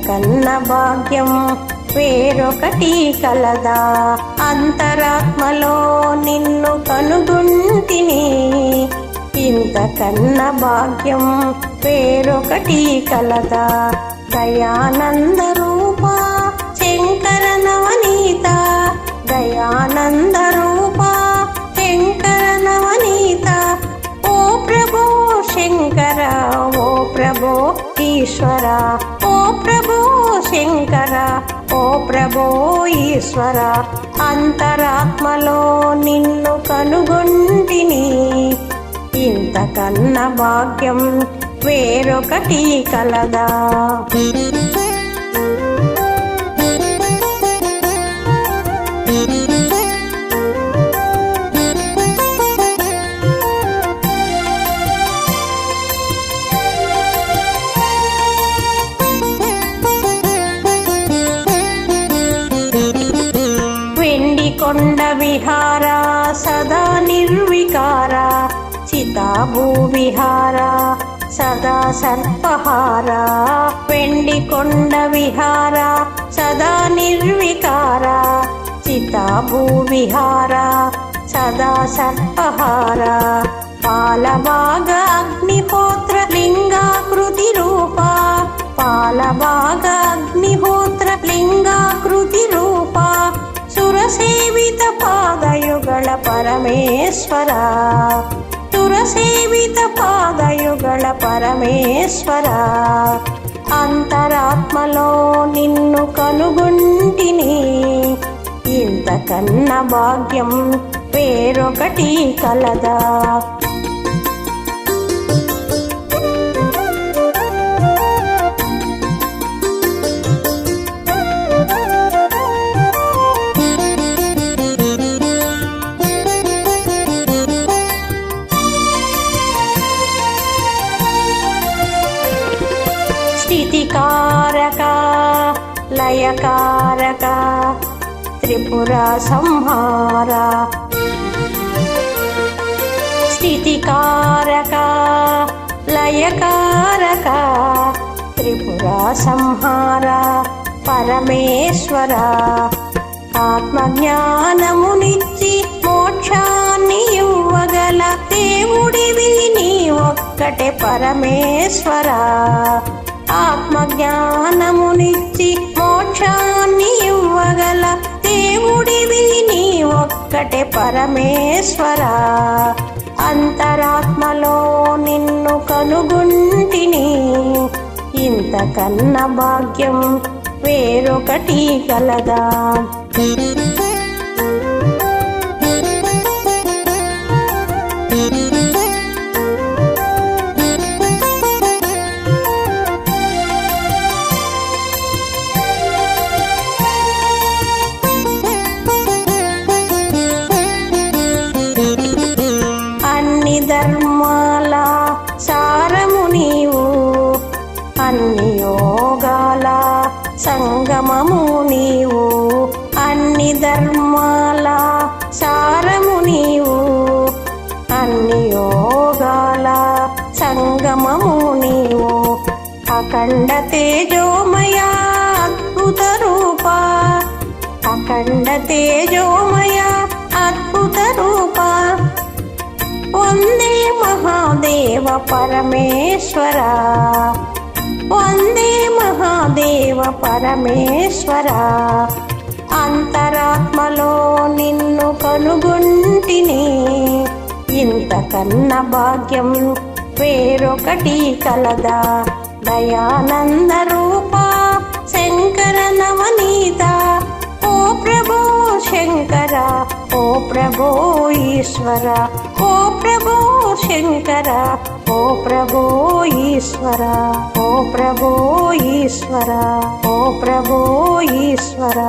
ఇంతకన్న భాగ్యం వేరొకటి కలదా? అంతరాత్మలో నిన్ను కనుగొంటిని, ఇంతకన్న భాగ్యం వేరొకటి కలదా? దయానంద రూప శంకర నవనీత, దయానంద రూప శంకర నవనీత, ఓ ప్రభో శంకర, ఓ ప్రభో ఈశ్వర, ఓ ప్రభో శంకర, ఓ ప్రభో ఈశ్వర. అంతరాత్మలో నిన్ను కనుగొంటిని, ఇంతకన్న భాగ్యం వేరొకటి కలదా? కొండ విహార సదా నిర్వికార, చితాభూ విహార సదా సర్పహార. వెండి కొండ విహార సదా నిర్వికార, చితాభూ విహార సదా సర్పహార. పాలభాగ అగ్నిహోత్ర లింగాకృతి రూప, పాలభాగ అగ్నిహోత్ర లింగాకృతి రూప, సురసేవిత పాదయుగళ పరమేశ్వర, సురసేవిత పాదయుగళ పరమేశ్వర. అంతరాత్మలో నిన్ను కనుగొంటిని, ఇంతకన్న భాగ్యం వేరొకటి కలదా? స్థితికారక లయకారక త్రిపుర సంహార, స్థితికారక లయకారక త్రిపుర సంహార పరమేశ్వర. ఆత్మజ్ఞానమునిచ్చి మోక్షాన్ని ఇవ్వగల దేవుడివి నీ ఒక్కటే పరమేశ్వర. ఆత్మజ్ఞానమునిచ్చి మోక్షాన్ని ఇవ్వగల దేవుడివి నీ ఒక్కటే పరమేశ్వర. అంతరాత్మలో నిన్ను కనుగొంటిని, ఇంతకన్న భాగ్యం వేరొకటి కలదా? ధర్మాల సారము నీవు, అన్ని యోగాల సంగమము నీవు, అన్ని ధర్మాల సారము నీవు, అన్ని యోగాల సంగమము నీవు. అఖండ తేజోమయ అద్భుత రూప, అఖండ తేజోమయ అద్భుత రూప, వందే మహాదేవ పరమేశ్వర, వందే మహాదేవ పరమేశ్వర. అంతరాత్మలో నిన్ను కనుగొంటిని, ఇంతకన్న భాగ్యం వేరొకటి కలదా? దయానంద రూప శంకర నవనీత, ఓ ప్రభో శంకర, ఓ ప్రభో ఈశ్వర, ఓ ప్రభో శంకర, ఓ ప్రభో ఈశ్వర, ఓ ప్రభో ఈశ్వర, ఓ ప్రభో ఈశ్వర.